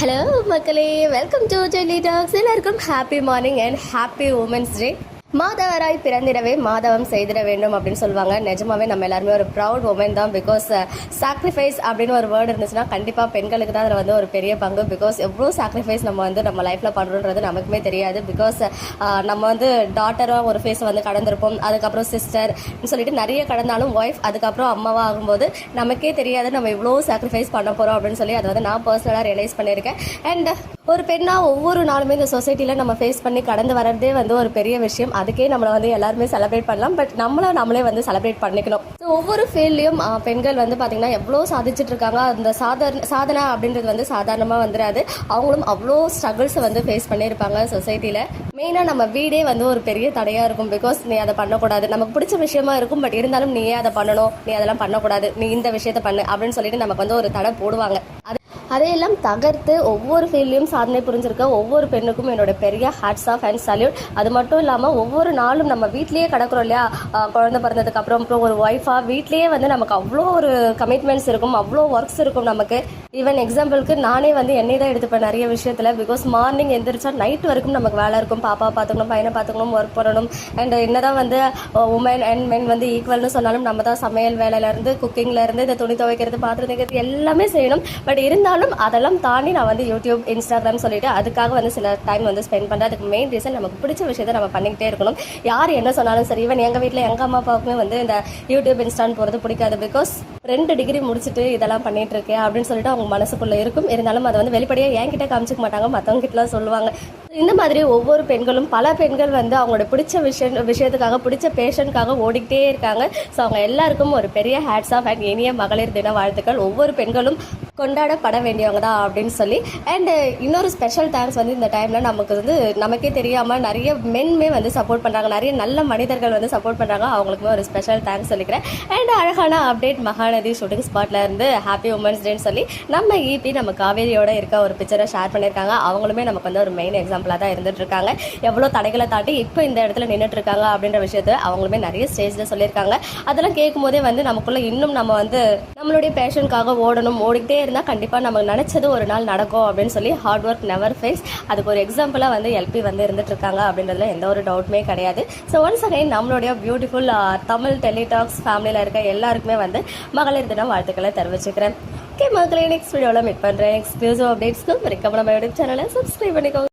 Hello மக்களே, welcome to daily talks. எல்லாருக்கும் happy morning and happy women's day. மாதவராய் பிறந்திடவே மாதவம் செய்திட வேண்டும் அப்படின்னு சொல்லுவாங்க. நிஜமாவே நம்ம எல்லாருமே ஒரு ப்ரௌட் உமன் தான். பிகாஸ் சாக்ரிஃபைஸ் அப்படின்னு ஒரு வேர்டு இருந்துச்சுன்னா கண்டிப்பாக பெண்களுக்கு தான் அதில் வந்து ஒரு பெரிய பங்கு. பிகாஸ் எவ்வளோ சாக்ரிஃபைஸ் நம்ம லைஃப்பில் பண்ணுறோன்றது நமக்குமே தெரியாது. பிகாஸ் நம்ம வந்து டாட்டராக ஒரு ஃபேஸை வந்து கடந்திருப்போம், அதுக்கப்புறம் சிஸ்டர் சொல்லிட்டு நிறைய கடந்தாலும் ஒய்ஃப், அதுக்கப்புறம் அம்மாவாக ஆகும்போது நமக்கே தெரியாது நம்ம இவ்வளோ சாக்ரிஃபைஸ் பண்ண போகிறோம் அப்படின்னு சொல்லி அதை வந்து நான் பர்சனலாக ரியலைஸ் பண்ணியிருக்கேன். அண்ட் ஒரு பெண்ணாக ஒவ்வொரு நாளுமே இந்த சொசைட்டியில் நம்ம ஃபேஸ் பண்ணி கடந்து வரதே வந்து ஒரு பெரிய விஷயம். அதுக்கே நம்மளை வந்து எல்லாருமே செலிப்ரேட் பண்ணலாம். பட் நம்மளே வந்து செலிப்ரேட் பண்ணிக்கணும். ஸோ ஒவ்வொரு ஃபீல்ட்லையும் பெண்கள் வந்து பார்த்திங்கன்னா எவ்வளோ சாதிச்சுட்டு இருக்காங்க. அந்த சாதனை அப்படின்றது வந்து சாதாரணமாக வந்துடாது. அவங்களும் அவ்வளோ ஸ்ட்ரகிள்ஸை வந்து ஃபேஸ் பண்ணியிருப்பாங்க சொசைட்டியில். மெயினாக நம்ம வீடே வந்து ஒரு பெரிய தடையாக இருக்கும். பிகாஸ் நீ அதை பண்ணக்கூடாது, நமக்கு பிடிச்ச விஷயமா இருக்கும். பட் இருந்தாலும் நீயே அதை பண்ணணும், நீ அதெல்லாம் பண்ணக்கூடாது, நீ இந்த விஷயத்த பண்ணு அப்படின்னு சொல்லிட்டு நமக்கு வந்து ஒரு தடை போடுவாங்க. அதையெல்லாம் தகர்த்து ஒவ்வொரு ஃபீல்ட்லையும் சாதனை புரிஞ்சிருக்க ஒவ்வொரு பெண்ணுக்கும் என்னோட பெரிய ஹேட்ஸ் ஆஃப் அண்ட் சல்யூட். அது மட்டும் இல்லாமல் ஒவ்வொரு நாளும் நம்ம வீட்லேயே கிடக்கிறோம் இல்லையா, குழந்தை பிறந்ததுக்கு அப்புறம் ஒரு ஒய்ஃபாக வீட்லேயே வந்து நமக்கு அவ்வளோ ஒரு கமிட்மெண்ட்ஸ் இருக்கும், அவ்வளோ ஒர்க்ஸ் இருக்கும் நமக்கு. ஈவன் எக்ஸாம்பிளுக்கு நானே வந்து என்னை தான் எடுத்துப்பேன் நிறைய விஷயத்தில். பிகாஸ் மார்னிங் எந்திரிச்சா நைட் வரைக்கும் நமக்கு வேலை இருக்கும். பாப்பா பார்த்துக்கணும், பையனை பார்த்துக்கணும், ஒர்க் பண்ணணும். அண்ட் என்னதான் வந்து உமன் அண்ட் மென் வந்து ஈக்குவல்னு சொன்னாலும் நம்ம தான் சமையல் வேலையிலேருந்து குக்கிங்லேருந்து இந்த துணி துவைக்கிறது, பாத்திரம் தைக்கிறது எல்லாமே செய்யணும். பட் இருந்தாலும் அதெல்லாம் தாண்டி நான் வந்து யூடியூப், இன்ஸ்டாகிராம் சொல்லிட்டு அதுக்காக வந்து சில டைம் வந்து ஸ்பெண்ட் பண்ணுறேன். அதுக்கு மெயின் ரீசன் நமக்கு பிடிச்ச விஷயத்தை நம்ம பண்ணிக்கிட்டே இருக்கணும். யார் என்ன சொன்னாலும் சரி. ஈவன் எங்கள் வீட்டில் எங்கள் அம்மா அப்பாவுக்குமே வந்து இந்த யூடியூப், இன்ஸ்டான்னு போகிறது பிடிக்காது. பிகாஸ் 2 டிகிரி முடிச்சுட்டு இதெல்லாம் பண்ணிட்டு இருக்கேன் அப்படின்னு சொல்லிட்டு அவங்க மனசுக்குள்ளே இருக்கும். இருந்தாலும் அதை வந்து வெளிப்படையாக என்கிட்ட காமிச்சிக்க மாட்டாங்க, மற்றவங்க கிட்டலாம் சொல்லுவாங்க. இந்த மாதிரி ஒவ்வொரு பெண்களும், பல பெண்கள் வந்து அவங்களோட பிடிச்ச விஷயத்துக்காக, பிடிச்ச பேஷனுக்காக ஓடிக்கிட்டே இருக்காங்க. ஸோ அவங்க எல்லாருக்கும் ஒரு பெரிய ஹேட்ஸ் ஆஃப் அண்ட் இனிய மகளிர் தின வாழ்த்துக்கள். ஒவ்வொரு பெண்களும் கொண்டாடப்பட வேண்டியவங்க தான் அப்படின்னு சொல்லி. அண்ட் இன்னொரு ஸ்பெஷல் தேங்க்ஸ் வந்து இந்த டைமில் நமக்கு வந்து நமக்கே தெரியாமல் நிறைய மென்மே வந்து சப்போர்ட் பண்ணுறாங்க, நிறைய நல்ல மனிதர்கள் வந்து சப்போர்ட் பண்ணுறாங்க. அவங்களுக்குமே ஒரு ஸ்பெஷல் தேங்க்ஸ் சொல்லிக்கிறேன். அண்ட் அழகான அப்டேட், மகாநதி ஷூட்டிங் ஸ்பாட்டில் இருந்து ஹாப்பி உமன்ஸ் டேன்னு சொல்லி நம்ம ஈபி நம்ம காவேரியோட இருக்க ஒரு பிக்சரை ஷேர் பண்ணியிருக்காங்க. அவங்களுமே நமக்கு வந்து ஒரு மெயின் எக்ஸாம்பிளாக தான் இருந்துட்டு இருக்காங்க. எவ்வளோ தடைகளை தாண்டி இப்போ இந்த இடத்துல நின்றுட்டு இருக்காங்க அப்படின்ற விஷயத்தை அவங்களுமே நிறைய ஸ்டேஜில் சொல்லியிருக்காங்க. அதெல்லாம் கேட்கும் போதே வந்து நமக்குள்ள இன்னும் நம்ம வந்து நம்மளுடைய பேஷனுக்காக ஓடிக்கிட்டே இருந்தால் கண்டிப்பாக நமக்கு நினச்சது ஒரு நாள் நடக்கும் அப்படின்னு சொல்லி ஹார்ட் ஒர்க் நெவர் ஃபெயில்ஸ். அதுக்கு ஒரு எக்ஸாம்பிளாக வந்து எல்பி வந்து இருந்துட்டு இருக்காங்க அப்படின்றதுல எந்த ஒரு டவுட்டுமே கிடையாது. ஸோ ஒன்ஸ் அகைன் நம்மளுடைய பியூட்டிஃபுல் தமிழ் டெலிடாக்ஸ் ஃபேமிலியில் இருக்க எல்லாருக்குமே வந்து மகளிர் தினம் வாழ்த்துக்களை தெரிவிச்சுக்கிறேன். ஓகே மக்களே, நெக்ஸ்ட் வீடியோவில் மீட் பண்ணுறேன். எக்ஸ்க்ளூசிவ் அப்டேட்ஸ்க்கு மறக்காம நம்ம யூடியூப் சேனலை சப்ஸ்கிரைப் பண்ணிக்கோங்க.